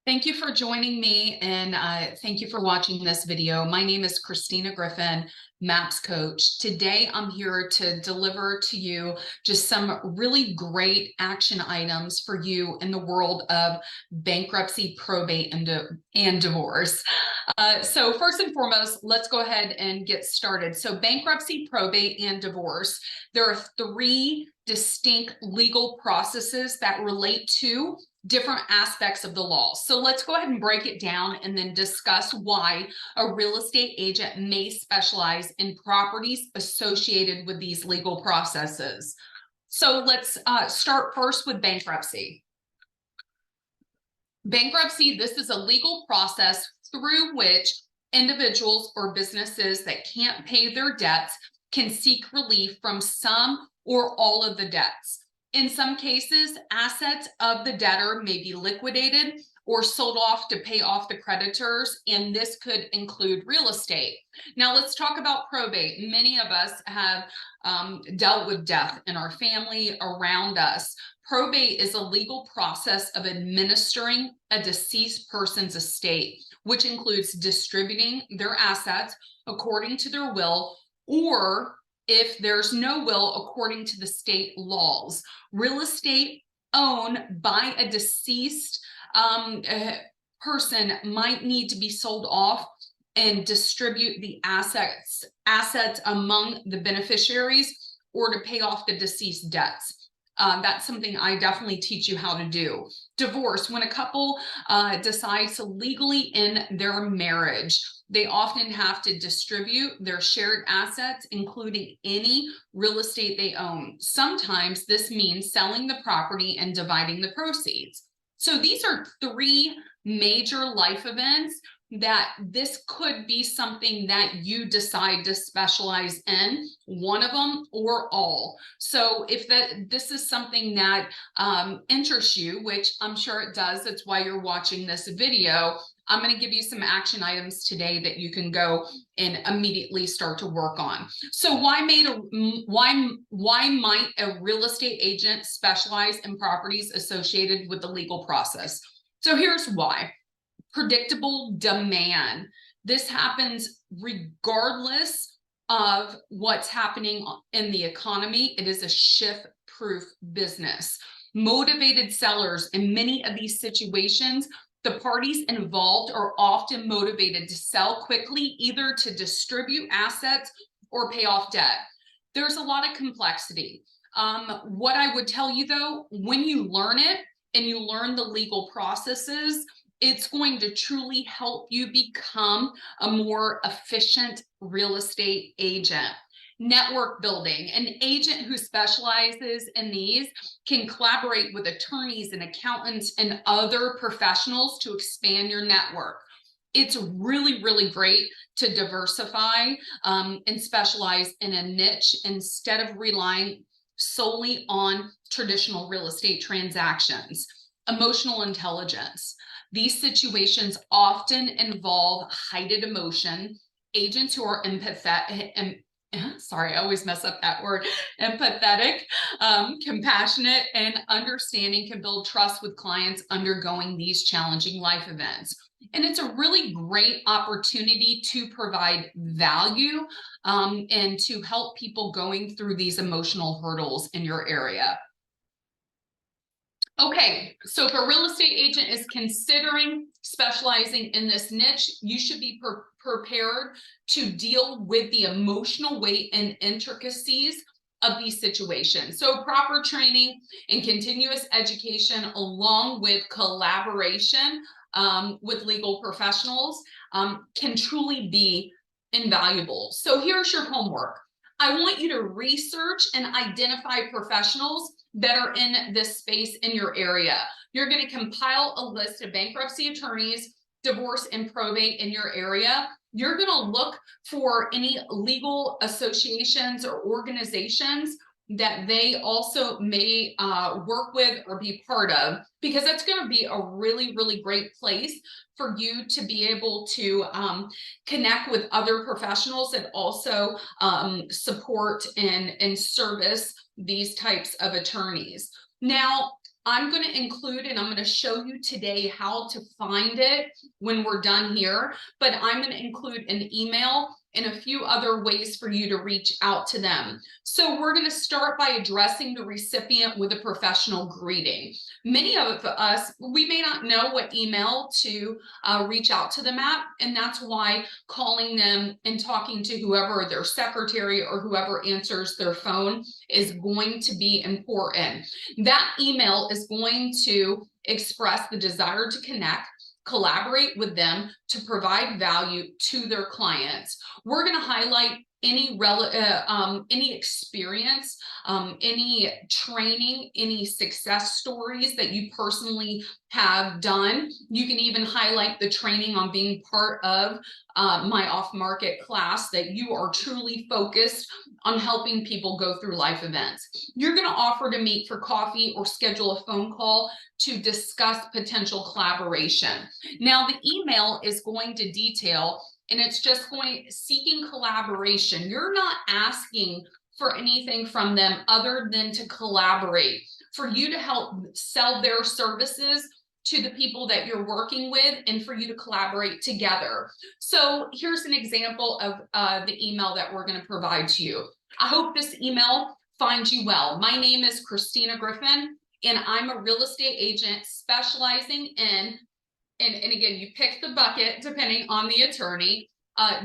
Thank you for joining me, and thank you for watching this video. My name is Christina Griffin, MAPS coach. Today, I'm here to deliver to you just some really great action items for you in the world of bankruptcy, probate, and divorce. So first and foremost, let's go ahead and get started. So bankruptcy, probate, and divorce, there are three distinct legal processes that relate to different aspects of the law. So let's go ahead and break it down and then discuss why a real estate agent may specialize in properties associated with these legal processes. So let's start first with bankruptcy. Bankruptcy, this is a legal process through which individuals or businesses that can't pay their debts can seek relief from some or all of the debts. In some cases, assets of the debtor may be liquidated or sold off to pay off the creditors, and this could include real estate. Now let's talk about probate. Many of us have dealt with death in our family, around us. Probate is a legal process of administering a deceased person's estate, which includes distributing their assets according to their will, or if there's no will, according to the state laws. Real estate owned by a deceased person might need to be sold off and distribute the assets among the beneficiaries or to pay off the deceased debts. That's something I definitely teach you how to do. Divorce, when a couple decides to legally end their marriage, they often have to distribute their shared assets, including any real estate they own. Sometimes this means selling the property and dividing the proceeds. So these are three major life events that this could be something that you decide to specialize in, one of them or all. So if this is something that interests you, which I'm sure it does, that's why you're watching this video, I'm going to give you some action items today that you can go and immediately start to work on. So why might a real estate agent specialize in properties associated with the legal process? So here's why. Predictable demand. This happens regardless of what's happening in the economy. It is a shift-proof business. Motivated sellers. In many of these situations, the parties involved are often motivated to sell quickly, either to distribute assets or pay off debt. There's a lot of complexity. What I would tell you though, when you learn it and you learn the legal processes, it's going to truly help you become a more efficient real estate agent. Network building. An agent who specializes in these can collaborate with attorneys and accountants and other professionals to expand your network. It's really, really great to diversify and specialize in a niche instead of relying solely on traditional real estate transactions. Emotional intelligence. These situations often involve heightened emotion. Agents who are empathetic, sorry, I always mess up that word, empathetic, compassionate, and understanding can build trust with clients undergoing these challenging life events. And it's a really great opportunity to provide value and to help people going through these emotional hurdles in your area. Okay, so if a real estate agent is considering specializing in this niche, you should be prepared to deal with the emotional weight and intricacies of these situations. So proper training and continuous education, along with collaboration with legal professionals, can truly be invaluable. So here's your homework. I want you to research and identify professionals that are in this space in your area. You're going to compile a list of bankruptcy attorneys, divorce and probate in your area. You're going to look for any legal associations or organizations that they also may work with or be part of, because that's going to be a really, really great place for you to be able to connect with other professionals that also support and service these types of attorneys. Now, I'm going to include, and I'm going to show you today how to find it when we're done here, but I'm going to include an email and a few other ways for you to reach out to them. So we're going to start by addressing the recipient with a professional greeting. Many of us, we may not know what email to reach out to them at, and that's why calling them and talking to whoever, their secretary or whoever answers their phone, is going to be important. That email is going to express the desire to connect, collaborate with them to provide value to their clients. We're going to highlight any experience, any training, any success stories that you personally have done. You can even highlight the training on being part of my off-market class, that you are truly focused on helping people go through life events. You're going to offer to meet for coffee or schedule a phone call to discuss potential collaboration. Now, the email is going to detail, and it's just seeking collaboration. You're not asking for anything from them other than to collaborate, for you to help sell their services to the people that you're working with, and for you to collaborate together. So here's an example of the email that we're going to provide to you. I hope this email finds you well. My name is Christina Griffin, and I'm a real estate agent specializing in, and again, you pick the bucket depending on the attorney,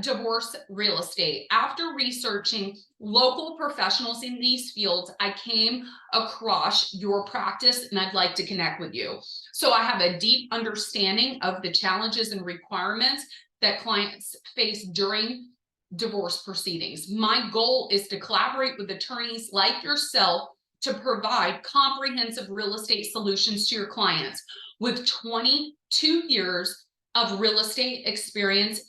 divorce real estate. After researching local professionals in these fields, I came across your practice, and I'd like to connect with you. So I have a deep understanding of the challenges and requirements that clients face during divorce proceedings. My goal is to collaborate with attorneys like yourself to provide comprehensive real estate solutions to your clients. With 22 years of real estate experience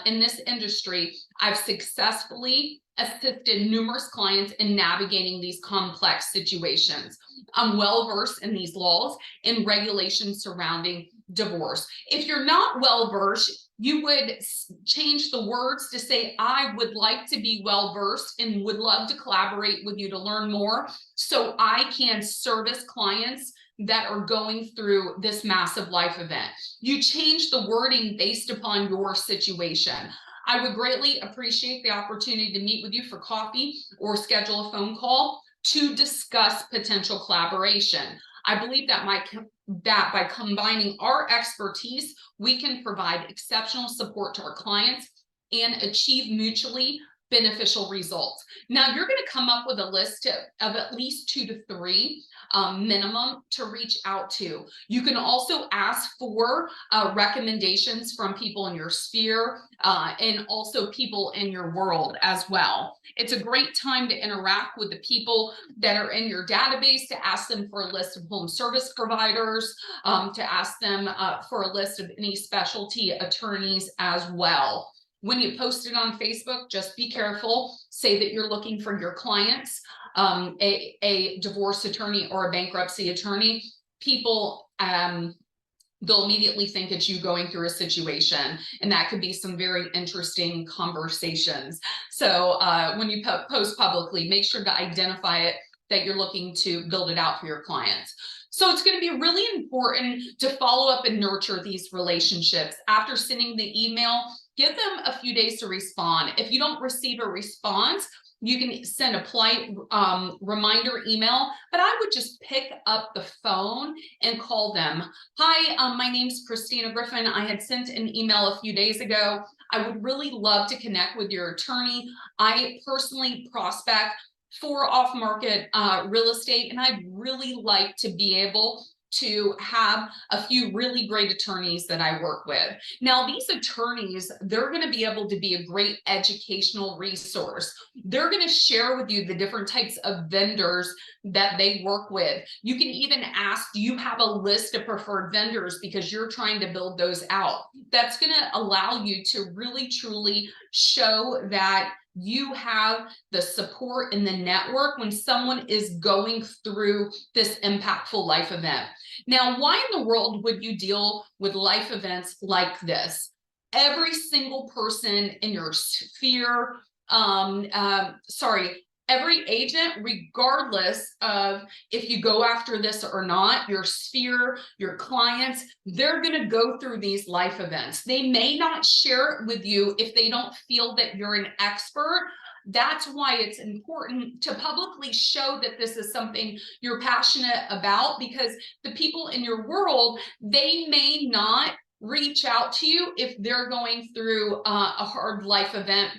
in this industry, I've successfully assisted numerous clients in navigating these complex situations. I'm well versed in these laws and regulations surrounding divorce. If you're not well versed, you would change the words to say, I would like to be well versed and would love to collaborate with you to learn more, so I can service clients that are going through this massive life event. You change the wording based upon your situation. I would greatly appreciate the opportunity to meet with you for coffee or schedule a phone call to discuss potential collaboration. I believe that by combining our expertise, we can provide exceptional support to our clients and achieve mutually beneficial results. Now, you're going to come up with a list of at least 2 to 3 minimum to reach out to. You can also ask for recommendations from people in your sphere and also people in your world as well. It's a great time to interact with the people that are in your database, to ask them for a list of home service providers, to ask them for a list of any specialty attorneys as well. When you post it on Facebook, just be careful. Say that you're looking for your clients, a divorce attorney or a bankruptcy attorney. People, they'll immediately think it's you going through a situation, and that could be some very interesting conversations. So when you post publicly, make sure to identify it, that you're looking to build it out for your clients. So it's going to be really important to follow up and nurture these relationships. After sending the email, give them a few days to respond. If you don't receive a response, you can send a polite reminder email, but I would just pick up the phone and call them. Hi, my name's Christina Griffin. I had sent an email a few days ago. I would really love to connect with your attorney. I personally prospect for off-market real estate, and I'd really like to be able to have a few really great attorneys that I work with. Now, these attorneys, they're going to be able to be a great educational resource. They're going to share with you the different types of vendors that they work with. You can even ask, do you have a list of preferred vendors, because you're trying to build those out. That's going to allow you to really, truly show that you have the support in the network when someone is going through this impactful life event. Now, why in the world would you deal with life events like this? Every single person in your sphere, Every agent, regardless of if you go after this or not, your sphere, your clients, they're going to go through these life events. They may not share it with you if they don't feel that you're an expert. That's why it's important to publicly show that this is something you're passionate about, because the people in your world, they may not reach out to you if they're going through a hard life event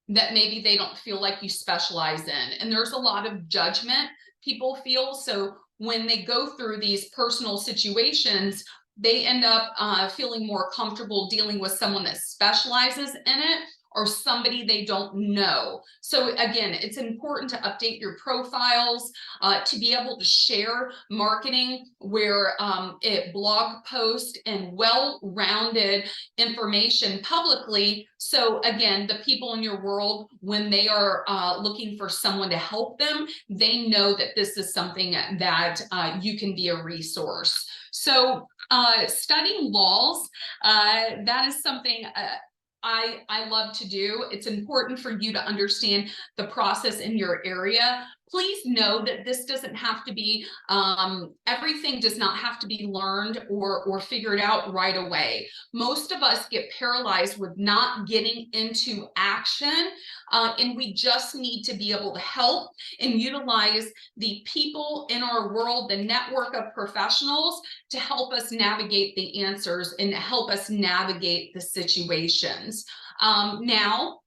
that maybe they don't feel like you specialize in. And there's a lot of judgment people feel. So when they go through these personal situations, they end up feeling more comfortable dealing with someone that specializes in it, or somebody they don't know. So again, it's important to update your profiles, to be able to share marketing where it blog post and well-rounded information publicly. So again, the people in your world, when they are looking for someone to help them, they know that this is something that you can be a resource. So studying laws, that is something I love to do. It's important for you to understand the process in your area. Please know that this doesn't have to be, everything does not have to be learned or figured out right away. Most of us get paralyzed with not getting into action, and we just need to be able to help and utilize the people in our world, the network of professionals, to help us navigate the answers and help us navigate the situations. Now,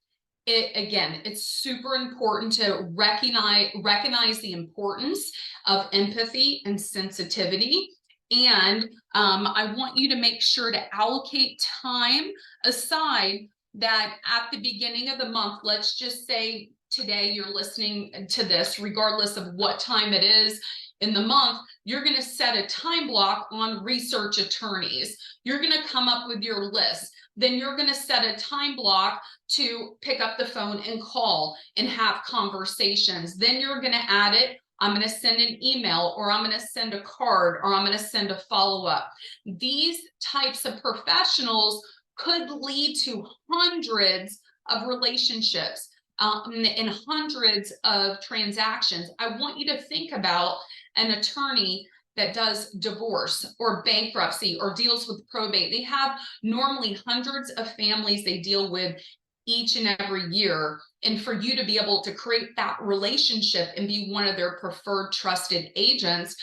it's super important to recognize the importance of empathy and sensitivity. And I want you to make sure to allocate time aside, that at the beginning of the month, let's just say today you're listening to this, regardless of what time it is in the month, you're going to set a time block on research attorneys. You're going to come up with your list. Then you're going to set a time block to pick up the phone and call and have conversations. Then you're going to add it. I'm going to send an email, or I'm going to send a card, or I'm going to send a follow-up. These types of professionals could lead to hundreds of relationships and hundreds of transactions. I want you to think about an attorney that does divorce or bankruptcy or deals with probate. They have normally hundreds of families they deal with each and every year. And for you to be able to create that relationship and be one of their preferred trusted agents,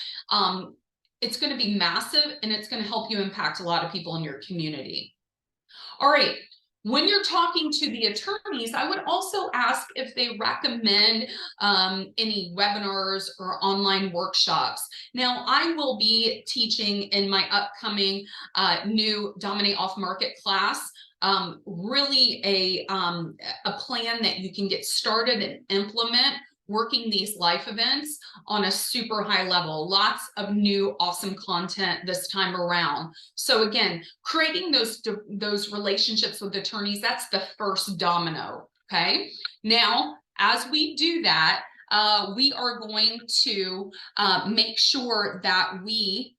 it's going to be massive, and it's going to help you impact a lot of people in your community. All right. When you're talking to the attorneys, I would also ask if they recommend any webinars or online workshops. Now, I will be teaching in my upcoming new Dominate Off Market class, really a plan that you can get started and implement working these life events on a super high level. Lots of new awesome content this time around. So again, creating those relationships with attorneys, that's the first domino. Okay. Now, as we do that, we are going to make sure that we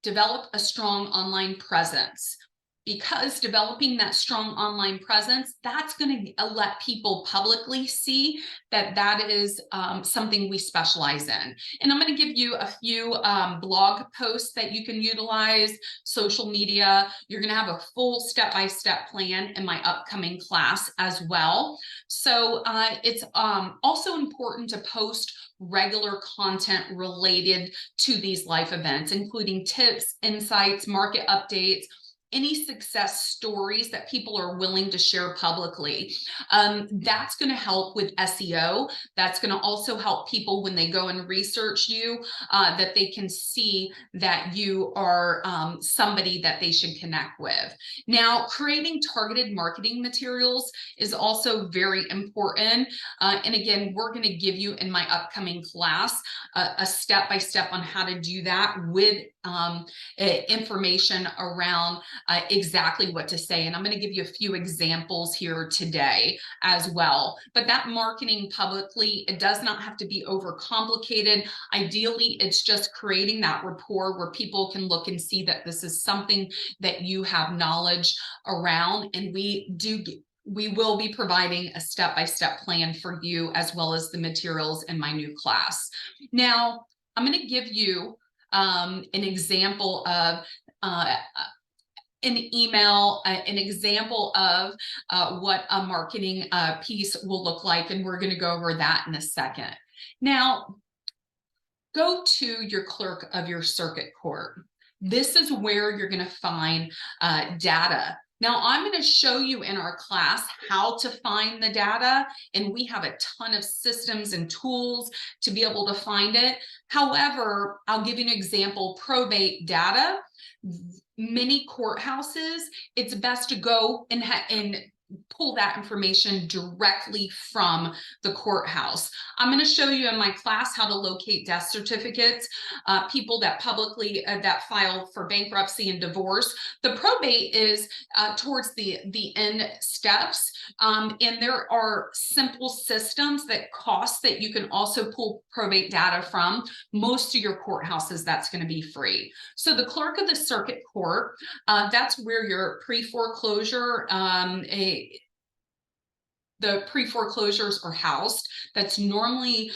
develop a strong online presence. Because developing that strong online presence, that's going to let people publicly see that that is something we specialize in. And I'm going to give you a few blog posts that you can utilize, social media. You're going to have a full step-by-step plan in my upcoming class as well. So it's also important to post regular content related to these life events, including tips, insights, market updates, any success stories that people are willing to share publicly. That's going to help with SEO. That's going to also help people when they go and research you, that they can see that you are somebody that they should connect with. Now, creating targeted marketing materials is also very important. And again, we're going to give you in my upcoming class a step-by-step on how to do that with information around exactly what to say. And I'm going to give you a few examples here today as well. But that marketing publicly, it does not have to be overcomplicated. Ideally, it's just creating that rapport where people can look and see that this is something that you have knowledge around. And we do we will be providing a step-by-step plan for you, as well as the materials in my new class. Now, I'm going to give you an example of an email, an example of what a marketing piece will look like, and we're going to go over that in a second. Now, go to your clerk of your circuit court. This is where you're going to find data. Now, I'm going to show you in our class how to find the data, and we have a ton of systems and tools to be able to find it. However, I'll give you an example. Probate data. Many courthouses, it's best to go and pull that information directly from the courthouse. I'm going to show you in my class how to locate death certificates, people that publicly that filed for bankruptcy and divorce. The probate is towards the end steps, and there are simple systems that you can also pull probate data from. Most of your courthouses, that's going to be free. So the clerk of the circuit court, that's where your pre-foreclosure the pre-foreclosures are housed. That's normally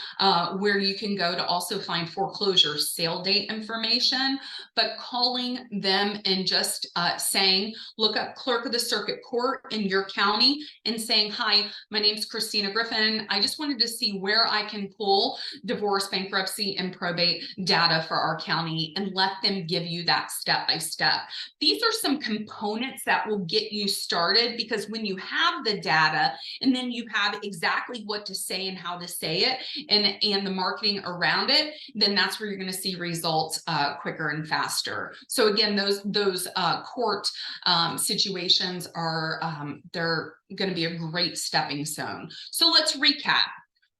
where you can go to also find foreclosure sale date information. But calling them and just saying, look up clerk of the circuit court in your county and saying, hi, my name's Christina Griffin. I just wanted to see where I can pull divorce, bankruptcy, and probate data for our county, and let them give you that step by step. These are some components that will get you started, because when you have the data and then you have exactly what to say and how to say it, and the marketing around it, then that's where you're going to see results quicker and faster. So again, those court situations are they're going to be a great stepping stone. So let's recap.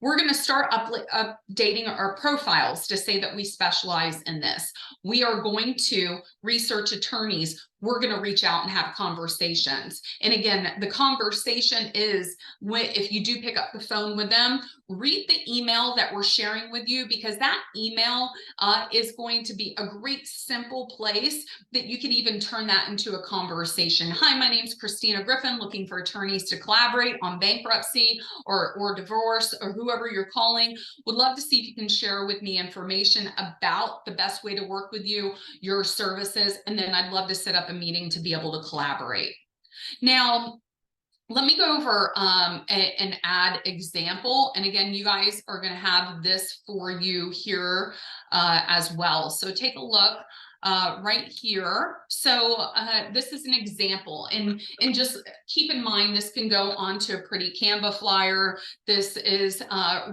We're going to start updating our profiles to say that we specialize in this. We are going to research attorneys. We're going to reach out and have conversations. And again, the conversation is if you do pick up the phone with them, read the email that we're sharing with you, because that email is going to be a great simple place that you can even turn that into a conversation. Hi, my name's Christina Griffin, looking for attorneys to collaborate on bankruptcy or divorce, or whoever you're calling. Would love to see if you can share with me information about the best way to work with you, your services, and then I'd love to set up a meeting to be able to collaborate. Now, let me go over an ad example. And again, you guys are going to have this for you here as well. So take a look right here. So this is an example, and just keep in mind, this can go onto a pretty Canva flyer. This is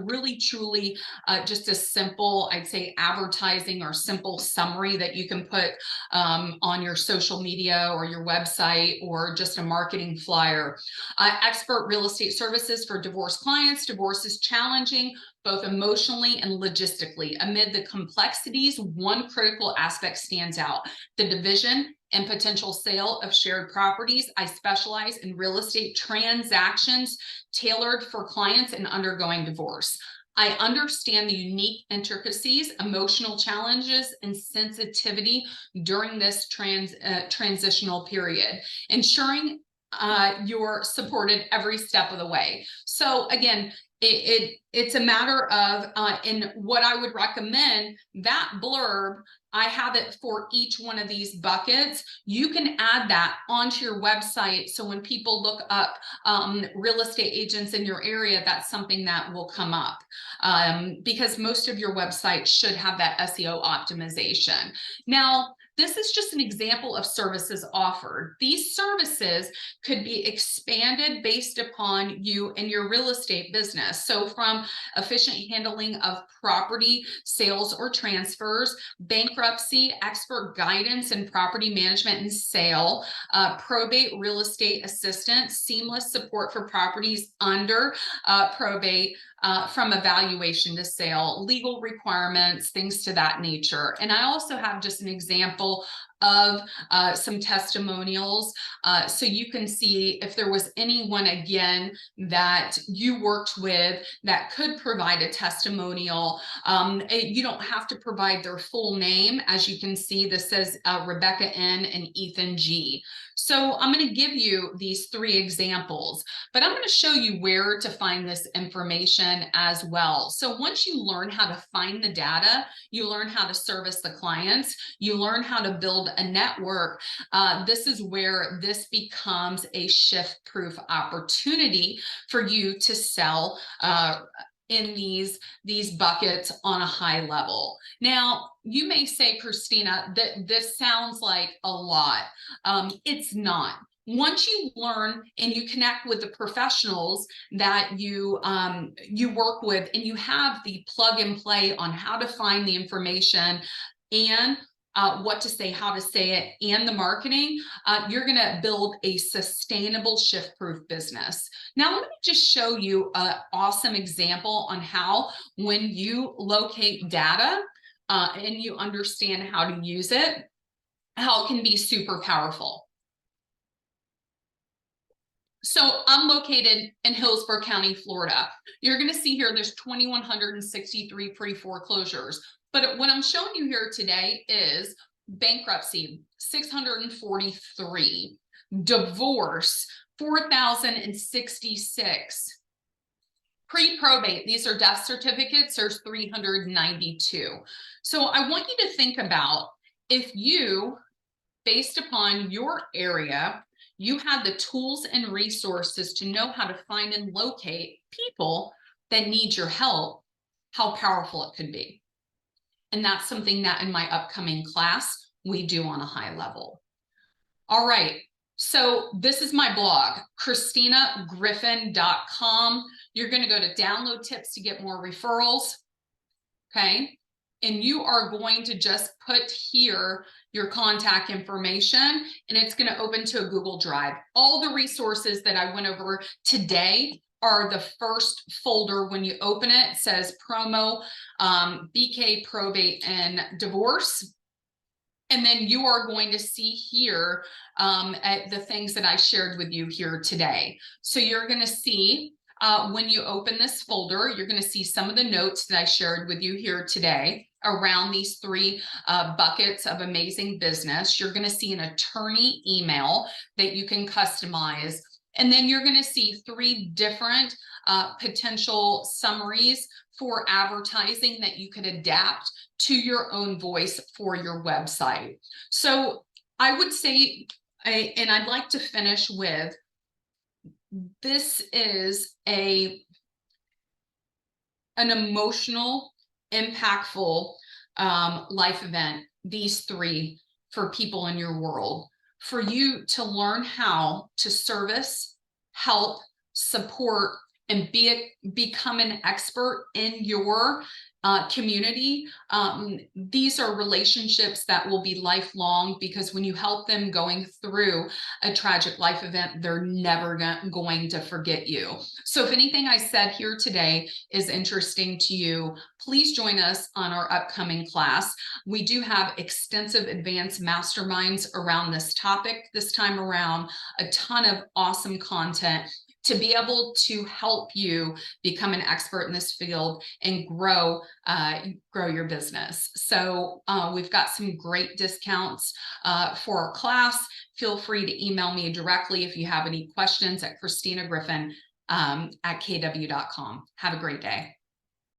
really truly just a simple, I'd say, advertising or simple summary that you can put on your social media or your website, or just a marketing flyer. Expert real estate services for divorce clients. Divorce is challenging, both emotionally and logistically. Amid the complexities, one critical aspect stands out: the division and potential sale of shared properties. I specialize in real estate transactions tailored for clients and undergoing divorce. I understand the unique intricacies, emotional challenges, and sensitivity during this transitional period, ensuring you're supported every step of the way. So again, it's a matter of, in what I would recommend, that blurb, I have it for each one of these buckets. You can add that onto your website, so when people look up real estate agents in your area, that's something that will come up, because most of your website should have that SEO optimization. Now, this is just an example of services offered. These services could be expanded based upon you and your real estate business. So from efficient handling of property sales or transfers, bankruptcy, expert guidance in property management and sale, probate real estate assistance, seamless support for properties under probate, from evaluation to sale, legal requirements, things to that nature. And I also have just an example of some testimonials, so you can see if there was anyone, again, that you worked with that could provide a testimonial. You don't have to provide their full name. As you can see, this says Rebecca N. and Ethan G. So I'm going to give you these 3 examples, but I'm going to show you where to find this information as well. So once you learn how to find the data, you learn how to service the clients, you learn how to build a network. This is where this becomes a shift-proof opportunity for you to sell in these buckets on a high level. Now, you may say, Christina, that this sounds like a lot. It's not. Once you learn and you connect with the professionals that you work with, and you have the plug and play on how to find the information and what to say, how to say it, and the marketing, you're going to build a sustainable shift-proof business. Now, let me just show you an awesome example on how, when you locate data and you understand how to use it, how it can be super powerful. So I'm located in Hillsborough County, Florida. You're going to see here there's 2,163 pre-foreclosures. But what I'm showing you here today is bankruptcy, 643, divorce, 4,066, pre-probate, these are death certificates, there's 392. So I want you to think about, if you, based upon your area, you had the tools and resources to know how to find and locate people that need your help, how powerful it could be. And that's something that in my upcoming class, we do on a high level. All right, so this is my blog, ChristinaGriffin.com. You're going to go to download tips to get more referrals. Okay. And you are going to just put here your contact information, and it's going to open to a Google Drive. All the resources that I went over today are the first folder. When you open it, it says promo, BK, probate, and divorce. And then you are going to see here at the things that I shared with you here today. So you're going to see when you open this folder, you're going to see some of the notes that I shared with you here today around these 3 buckets of amazing business. You're going to see an attorney email that you can customize. And then you're going to see 3 different potential summaries for advertising that you could adapt to your own voice for your website. So I would say, and I'd like to finish with, this is an emotional, impactful life event, these 3 for people in your world, for you to learn how to service, help, support, and become an expert in your community. These are relationships that will be lifelong, because when you help them going through a tragic life event, they're never going to forget you. So if anything I said here today is interesting to you, please join us on our upcoming class. We do have extensive advanced masterminds around this topic this time around, a ton of awesome content to be able to help you become an expert in this field and grow your business. So we've got some great discounts for our class. Feel free to email me directly if you have any questions at ChristinaGriffin at kw.com. Have a great day.